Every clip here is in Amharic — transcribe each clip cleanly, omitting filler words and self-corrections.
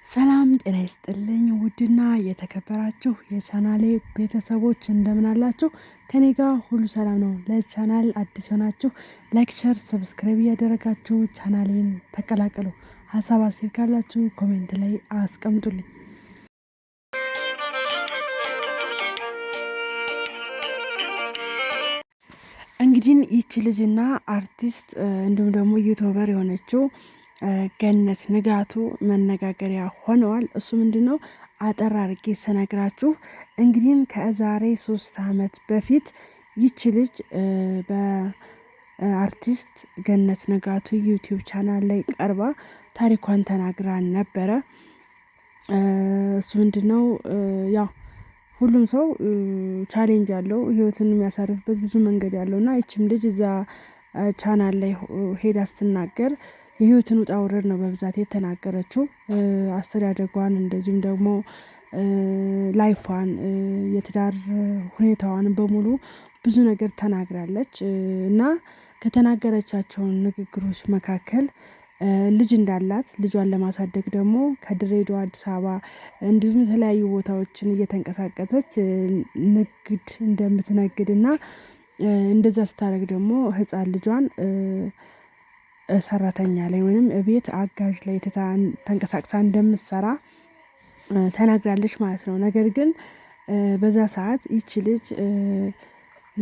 ሰላም ጤና ይስጥልኝ ውድና የተከበራችሁ የቻናሌ ቤተሰቦች እንደምን አላችሁ? ከኔ ጋር ሁሉ ሰላም ነው። ለቻናል አዲስ ሆናችሁ ላይክ፣ ሸር፣ ሰብስክራይብ እያደረጋችሁ ቻናሌን ተቀላቀሉ። ሀሳብ አስተያየት ካላችሁ ኮሜንት ላይ አስቀምጡልኝ። እንግዲህ ይቺ ልጅና አርቲስት እንዲሁም ደግሞ ዩቲዩበር የሆነችው ገነት ንጋቱ መነጋገሪያ ሆነዋል። እሱ ምንድነው አጠር አድርጌ ስነግራችሁ እንግዲህ ከዛሬ 3 ዓመት በፊት ይቺ ልጅ በአርቲስት ገነት ንጋቱ ዩቲዩብ ቻናል ላይ ቀርባ ታሪኳን ተናግራ ነበረ። እሱ ምንድነው ያው ሁሉም ሰው ቻሌንጅ አለው ህይወትን የሚያሳርፍበት ብዙ መንገድ ያለው እና ይቺም ልጅ እዛ ቻናል ላይ ሄዳ ስትናገር የህይወትን ውጣ ውረድ ነው በብዛት የተናገረችው። አስተዳደጓን እንደዚሁም ደግሞ ላይፏን የትዳር ሁኔታዋን በሙሉ ብዙ ነገር ተናግራለች። እና ከተናገረቻቸውን ንግግሮች መካከል ልጅ እንዳላት ልጇን ለማሳደግ ደግሞ ከድሬዳዋ አዲስ አበባ እንዲሁም የተለያዩ ቦታዎችን እየተንቀሳቀሰች ንግድ እንደምትነግድና እንደዛ ስታደርግ ደግሞ ህፃን ልጇን ሰራተኛ ላይ ወይንም ቤት አጋዥ ላይ ተንቀሳቅሳ እንደምትሰራ ተናግራለች ማለት ነው። ነገር ግን በዛ ሰዓት ይቺ ልጅ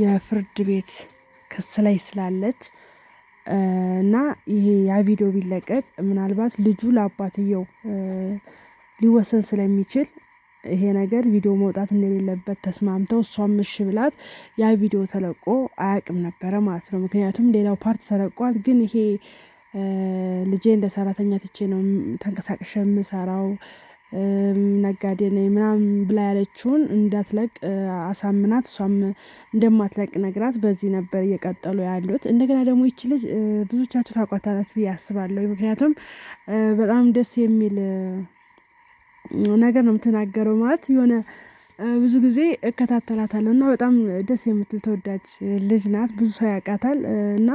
የፍርድ ቤት ክስ ላይ ስላለች እና ይሄ ያ ቪዲዮ ቢለቀቅ ምናልባት ልጁ ለአባትየው ሊወሰን ስለሚችል ይሄ ነገር ቪዲዮ መውጣት እንደሌለበት ተስማምተው እሷም እሺ ብላት ያ ቪዲዮ ተለቆ አያውቅም ነበረ ማለት ነው። ምክንያቱም ሌላው ፓርት ተለቋል፣ ግን ይሄ ልጄ እንደ ሰራተኛ ትቼ ነው ተንቀሳቅሼ የምሰራው ነጋዴ ነኝ ምናምን ብላ ያለችውን እንዳትለቅ አሳምናት እሷም እንደማትለቅ ነግራት በዚህ ነበር እየቀጠሉ ያሉት። እንደገና ደግሞ ይቺ ልጅ ብዙዎቻችሁ ታውቋታላችሁ ብዬ አስባለሁ። ምክንያቱም በጣም ደስ የሚል ነገር ነው የምትናገረው። ማለት የሆነ ብዙ ጊዜ እከታተላታለሁ እና በጣም ደስ የምትል ተወዳጅ ልጅ ናት። ብዙ ሰው ያውቃታል እና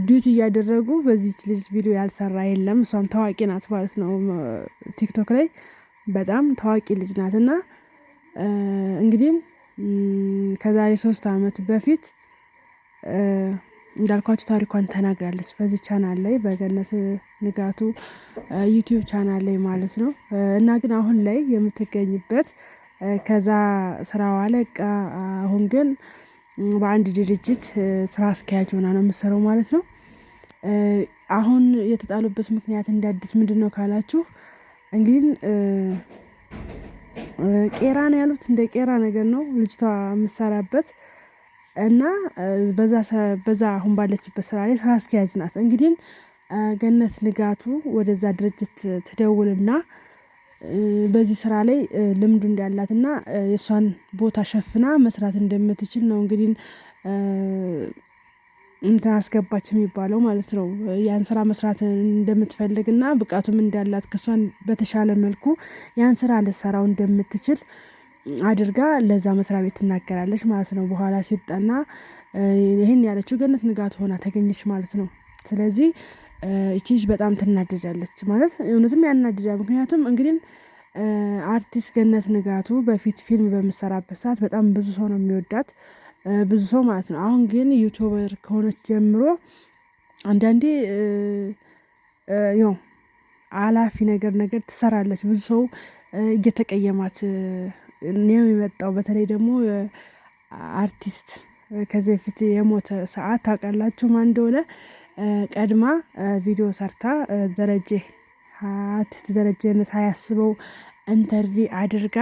ዲዩቲ እያደረጉ በዚህች ልጅ ቪዲዮ ያልሰራ የለም። እሷም ታዋቂ ናት ማለት ነው። ቲክቶክ ላይ በጣም ታዋቂ ልጅ ናት እና እንግዲህ ከዛሬ 3 ዓመት በፊት እንዳልኳችሁ ታሪኳን ተናግራለች በዚህ ቻናል ላይ በገነት ንጋቱ ዩቲዩብ ቻናል ላይ ማለት ነው። እና ግን አሁን ላይ የምትገኝበት ከዛ ስራዋ ለቃ አሁን ግን በአንድ ድርጅት ስራ አስኪያጅ ሆና ነው የምትሰራው ማለት ነው። አሁን የተጣሉበት ምክንያት እንደ አዲስ ምንድነው ካላችሁ እንግዲህ ቄራ ነው ያሉት፣ እንደ ቄራ ነገር ነው ልጅቷ የምትሰራበት እና በዛ አሁን ባለችበት ስራ ላይ ስራ አስኪያጅ ናት። እንግዲህ ገነት ንጋቱ ወደዛ ድርጅት ትደውልና በዚህ ስራ ላይ ልምዱ እንዳላትና የእሷን ቦታ ሸፍና መስራት እንደምትችል ነው እንግዲህ እንትን አስገባች የሚባለው ማለት ነው። ያን ስራ መስራት እንደምትፈልግና ብቃቱም እንዳላት ከሷን በተሻለ መልኩ ያን ስራ ልትሰራው እንደምትችል አድርጋ ለዛ መስሪያ ቤት ትናገራለች ማለት ነው። በኋላ ሲጠና ይሄን ያለችው ገነት ንጋቱ ሆና ተገኘች ማለት ነው። ስለዚህ ይቺ ልጅ በጣም ትናደዳለች ማለት እውነትም ያናድዳል። ምክንያቱም እንግዲህ አርቲስት ገነት ንጋቱ በፊት ፊልም በምትሰራበት ሰዓት በጣም ብዙ ሰው ነው የሚወዳት፣ ብዙ ሰው ማለት ነው። አሁን ግን ዩቲዩበር ከሆነች ጀምሮ አንዳንዴ ያው አላፊ ነገር ትሰራለች። ብዙ ሰው እየተቀየማት ነው የመጣው። በተለይ ደግሞ አርቲስት ከዚህ በፊት የሞተ ሰዓት ታውቃላችሁ ማን እንደሆነ? ቀድማ ቪዲዮ ሰርታ አርቲስት ደረጀን ሳያስበው ኢንተርቪው አድርጋ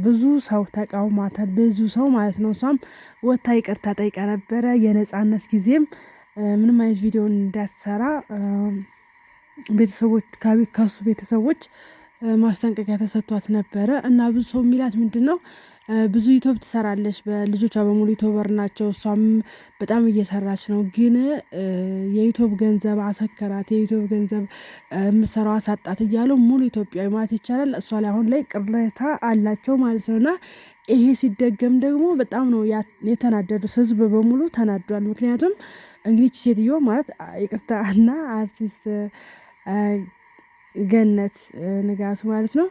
ብዙ ሰው ተቃውሟታል፣ ብዙ ሰው ማለት ነው። እሷም ወጥታ ይቅርታ ጠይቃ ነበረ። የነጻነት ጊዜም ምንም አይነት ቪዲዮ እንዳትሰራ ቤተሰቦች ከሱ ቤተሰቦች ማስጠንቀቂያ ተሰጥቷት ነበረ። እና ብዙ ሰው የሚላት ምንድነው ብዙ ዩቲዩብ ትሰራለች፣ በልጆቿ በሙሉ ዩቲዩበር ናቸው፣ እሷም በጣም እየሰራች ነው፣ ግን የዩቲዩብ ገንዘብ አሰከራት፣ የዩቲዩብ ገንዘብ የምትሰራው አሳጣት እያሉ ሙሉ ኢትዮጵያዊ ማለት ይቻላል እሷ ላይ አሁን ላይ ቅሬታ አላቸው ማለት ነው። እና ይሄ ሲደገም ደግሞ በጣም ነው የተናደዱት፣ ህዝብ በሙሉ ተናዷል። ምክንያቱም እንግዲህ ሴትዮ ማለት ይቅርታ እና አርቲስት ገነት ንጋቱ ማለት ነው።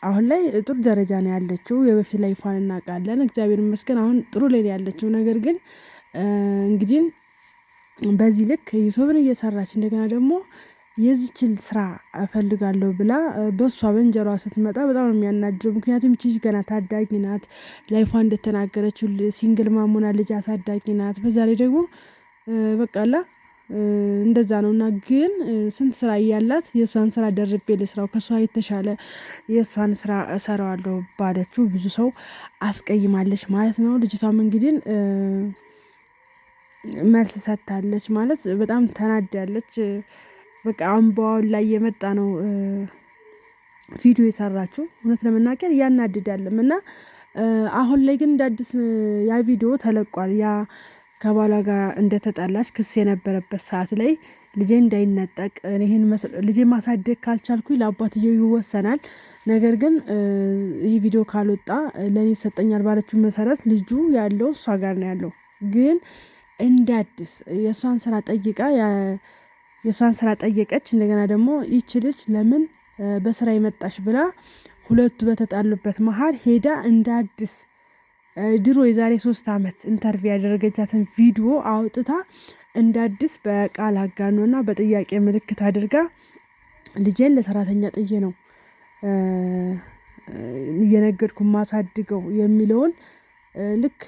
አሁን ላይ ጥሩ ደረጃ ነው ያለችው። የበፊት ላይፏን እናውቃለን። እግዚአብሔር ይመስገን አሁን ጥሩ ላይ ነው ያለችው። ነገር ግን እንግዲህ በዚህ ልክ ዩቲዩብን እየሰራች እንደገና ደግሞ የዚችን ስራ እፈልጋለሁ ብላ በሷ በእንጀሯ ስትመጣ በጣም ነው የሚያናድደው። ምክንያቱም ይቺ ልጅ ገና ታዳጊ ናት። ላይፏ እንደተናገረችው ሲንግል ማም ሆና ልጅ አሳዳጊ ናት። በዛ ላይ ደግሞ በቃላ እንደዛ ነው። እና ግን ስንት ስራ እያላት የእሷን ስራ ደርቤ ልስራው ከእሷ የተሻለ የእሷን ስራ እሰራዋለሁ ባለችው ብዙ ሰው አስቀይማለች ማለት ነው። ልጅቷም እንግዲህ መልስ ሰጥታለች ማለት በጣም ተናዳለች። በቃ አምባዋን ላይ የመጣ ነው ቪዲዮ የሰራችው እውነት ለመናገር ያናድዳልም። እና አሁን ላይ ግን እንደ አዲስ ያ ቪዲዮ ተለቋል። ያ ከባሏ ጋር እንደተጣላች ክስ የነበረበት ሰዓት ላይ ልጄ እንዳይነጠቅ ይሄን ልጄ ማሳደግ ካልቻልኩኝ ለአባትየው ይወሰናል። ነገር ግን ይህ ቪዲዮ ካልወጣ ለእኔ ይሰጠኛል ባለችው መሰረት ልጁ ያለው እሷ ጋር ነው ያለው። ግን እንደ አዲስ የእሷን ስራ ጠይቃ የእሷን ስራ ጠየቀች። እንደገና ደግሞ ይቺ ልጅ ለምን በስራ የመጣሽ ብላ ሁለቱ በተጣሉበት መሀል ሄዳ እንደ አዲስ ድሮ የዛሬ 3 አመት ኢንተርቪው ያደረገቻትን ቪዲዮ አውጥታ እንደ አዲስ በቃል አጋኖና በጥያቄ ምልክት አድርጋ ልጄን ለሰራተኛ ጥዬ ነው እየነገድኩ ማሳድገው የሚለውን ልክ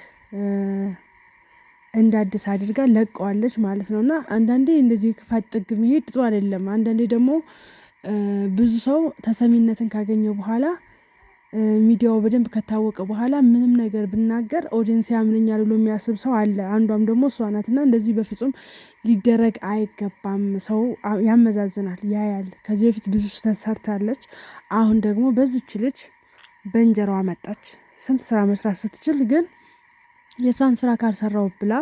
እንደ አዲስ አድርጋ ለቀዋለች ማለት ነው። እና አንዳንዴ እንደዚህ ክፋት ጥግ መሄድ ጥሩ አይደለም። አንዳንዴ ደግሞ ብዙ ሰው ተሰሚነትን ካገኘው በኋላ ሚዲያው በደንብ ከታወቀ በኋላ ምንም ነገር ብናገር ኦዲየንስ ያምነኛል ብሎ የሚያስብ ሰው አለ። አንዷም ደግሞ እሷ ናትና እንደዚህ በፍጹም ሊደረግ አይገባም። ሰው ያመዛዝናል፣ ያያል። ከዚህ በፊት ብዙ ስህተት ሰርታለች። አሁን ደግሞ በዚች ልጅ በእንጀራዋ መጣች። ስንት ስራ መስራት ስትችል ግን የሷን ስራ ካልሰራው ብላ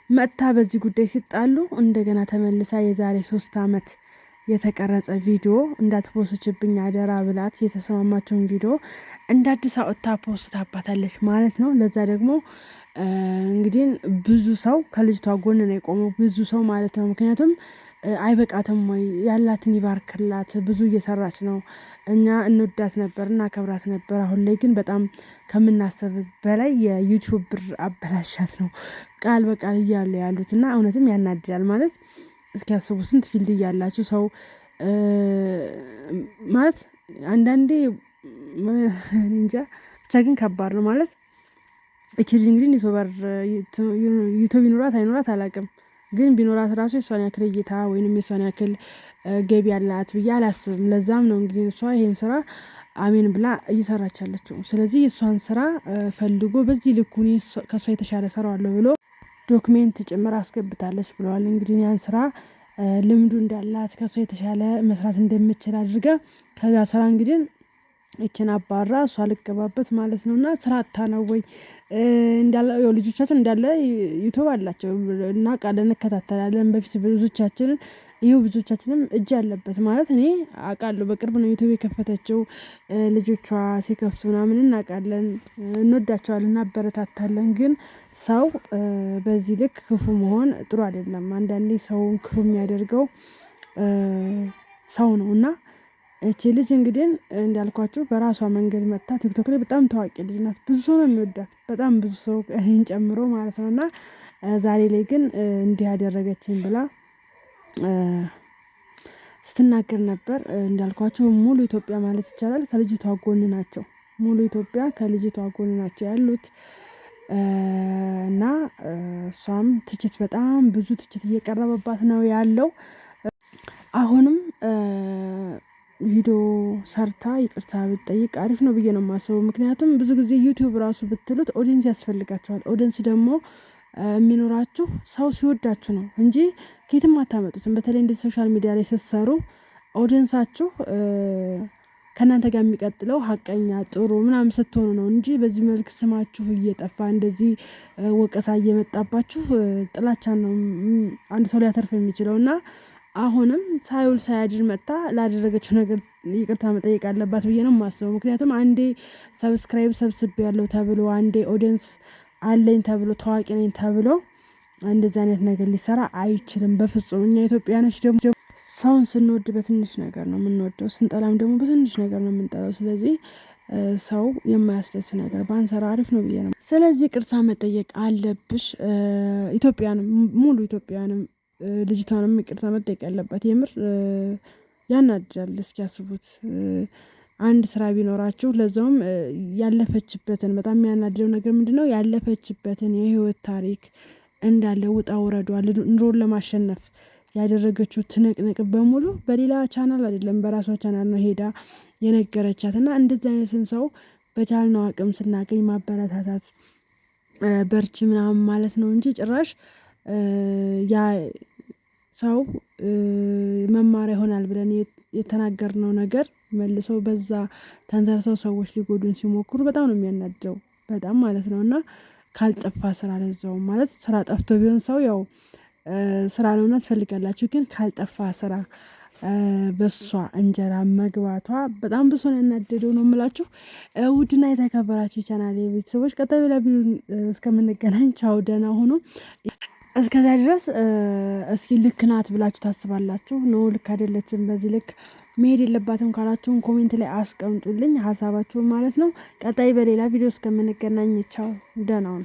መጥታ በዚህ ጉዳይ ሲጣሉ እንደገና ተመልሳ የዛሬ 3 አመት የተቀረጸ ቪዲዮ እንዳትፖስችብኝ አደራ ብላት የተሰማማቸውን ቪዲዮ እንደ አዲስ አውጥታ ፖስት አባታለች ማለት ነው። ለዛ ደግሞ እንግዲህ ብዙ ሰው ከልጅቷ ጎን ነው የቆመው፣ ብዙ ሰው ማለት ነው። ምክንያቱም አይበቃትም ወይ? ያላትን ይባርክላት። ብዙ እየሰራች ነው። እኛ እንወዳት ነበር፣ እናከብራት ነበር። አሁን ላይ ግን በጣም ከምናስብ በላይ የዩቲዩብ ብር አበላሻት ነው ቃል በቃል እያሉ ያሉት። እና እውነትም ያናድዳል ማለት እስኪ ያስቡ ስንት ፊልድ እያላችሁ ሰው ማለት አንዳንዴ እንጃ ብቻ ግን ከባድ ነው ማለት እቺ ልጅ እንግዲህ ዩቲዩብ ይኖራት አይኖራት አላውቅም። ግን ቢኖራት ራሱ የሷን ያክል እይታ ወይንም የሷን ያክል ገቢ ያላት ብዬ አላስብም። ለዛም ነው እንግዲህ እሷ ይሄን ስራ አሜን ብላ እየሰራች ያለችው። ስለዚህ የሷን ስራ ፈልጎ በዚህ ልኩ እኔ ከሷ የተሻለ እሰራዋለሁ ብሎ ዶክሜንት ጭምር አስገብታለች ብለዋል። እንግዲህ ያን ስራ ልምዱ እንዳላት ከሷ የተሻለ መስራት እንደምችል አድርጋ ከዛ ስራ እንግዲህ እችን አባራ እሷ ልገባበት ማለት ነው። እና ስራ አታ ነው ወይ እንዳለ ልጆቻችን እንዳለ ዩቲዩብ አላቸው እናውቃለን፣ እንከታተላለን። በፊት ብዙዎቻችንን ይኸው ብዙዎቻችንም እጅ ያለበት ማለት እኔ አውቃለሁ። በቅርብ ነው ዩቲዩብ የከፈተችው። ልጆቿ ሲከፍቱ ምናምን እናውቃለን፣ እንወዳቸዋለን፣ እናበረታታለን። ግን ሰው በዚህ ልክ ክፉ መሆን ጥሩ አይደለም። አንዳንዴ ሰውን ክፉ የሚያደርገው ሰው ነው። እና እቺ ልጅ እንግዲህ እንዳልኳችሁ በራሷ መንገድ መጥታ ቲክቶክ ላይ በጣም ታዋቂ ልጅ ናት። ብዙ ሰው ነው የሚወዳት፣ በጣም ብዙ ሰው እኔን ጨምሮ ማለት ነው። እና ዛሬ ላይ ግን እንዲህ ያደረገችኝ ብላ ስትናገር ነበር። እንዳልኳችሁ ሙሉ ኢትዮጵያ ማለት ይቻላል ከልጅቷ ጎን ናቸው። ሙሉ ኢትዮጵያ ከልጅቷ ጎን ናቸው ያሉት። እና እሷም ትችት በጣም ብዙ ትችት እየቀረበባት ነው ያለው። አሁንም ቪዲዮ ሰርታ ይቅርታ ብትጠይቅ አሪፍ ነው ብዬ ነው የማስበው። ምክንያቱም ብዙ ጊዜ ዩቲዩብ ራሱ ብትሉት ኦዲየንስ ያስፈልጋቸዋል። ኦዲየንስ ደግሞ የሚኖራችሁ ሰው ሲወዳችሁ ነው እንጂ ከየትም አታመጡትም። በተለይ እንደዚህ ሶሻል ሚዲያ ላይ ስትሰሩ ኦዲየንሳችሁ ከእናንተ ጋር የሚቀጥለው ሀቀኛ ጥሩ ምናምን ስትሆኑ ነው እንጂ በዚህ መልክ ስማችሁ እየጠፋ እንደዚህ ወቀሳ እየመጣባችሁ ጥላቻን ነው አንድ ሰው ሊያተርፍ የሚችለው። እና አሁንም ሳይውል ሳያድር መጥታ ላደረገችው ነገር ይቅርታ መጠየቅ አለባት ብዬ ነው የማስበው። ምክንያቱም አንዴ ሰብስክራይብ ሰብስቤያለሁ ተብሎ አንዴ ኦዲየንስ አለኝ ተብሎ ታዋቂ ነኝ ተብሎ እንደዚህ አይነት ነገር ሊሰራ አይችልም በፍጹም። እኛ ኢትዮጵያኖች ደግሞ ሰውን ስንወድ በትንሽ ነገር ነው የምንወደው፣ ስንጠላም ደግሞ በትንሽ ነገር ነው የምንጠላው። ስለዚህ ሰው የማያስደስት ነገር ባንሰራ አሪፍ ነው ብዬ ነው። ስለዚህ ይቅርታ መጠየቅ አለብሽ። ኢትዮጵያንም ሙሉ ኢትዮጵያንም ልጅቷንም ይቅርታ መጠየቅ ያለባት የምር ያናድዳል። እስኪ ያስቡት አንድ ስራ ቢኖራችሁ ለዛውም ያለፈችበትን በጣም የሚያናድደው ነገር ምንድነው? ያለፈችበትን የህይወት ታሪክ እንዳለ ውጣ ውረዷ ኑሮን ለማሸነፍ ያደረገችው ትንቅንቅ በሙሉ በሌላ ቻናል አይደለም በራሷ ቻናል ነው ሄዳ የነገረቻት። እና እንደዚህ አይነትን ሰው በቻልነው አቅም ስናገኝ ማበረታታት በርቺ ምናምን ማለት ነው እንጂ ጭራሽ ያ ሰው መማሪያ ይሆናል ብለን የተናገርነው ነገር መልሰው በዛ ተንተርሰው ሰዎች ሊጎዱን ሲሞክሩ በጣም ነው የሚያናድደው፣ በጣም ማለት ነው። እና ካልጠፋ ስራ ለዛውም ማለት ስራ ጠፍቶ ቢሆን ሰው ያው ስራ ነውና ትፈልጋላችሁ። ግን ካልጠፋ ስራ በሷ እንጀራ መግባቷ በጣም ብዙ ነው ያናደደው ነው የምላችሁ። ውድና የተከበራችሁ የቻናሌ ቤተሰቦች ቀጣይ ሌላ ቪዲዮ እስከምንገናኝ ቻው፣ ደህና ሁኑ። እስከዛ ድረስ እስኪ ልክ ናት ብላችሁ ታስባላችሁ? ኖ ልክ አይደለችም፣ በዚህ ልክ መሄድ የለባትም ካላችሁን ኮሜንት ላይ አስቀምጡልኝ ሀሳባችሁን ማለት ነው። ቀጣይ በሌላ ቪዲዮ እስከምንገናኝ ቻው፣ ደህና ሁኑ።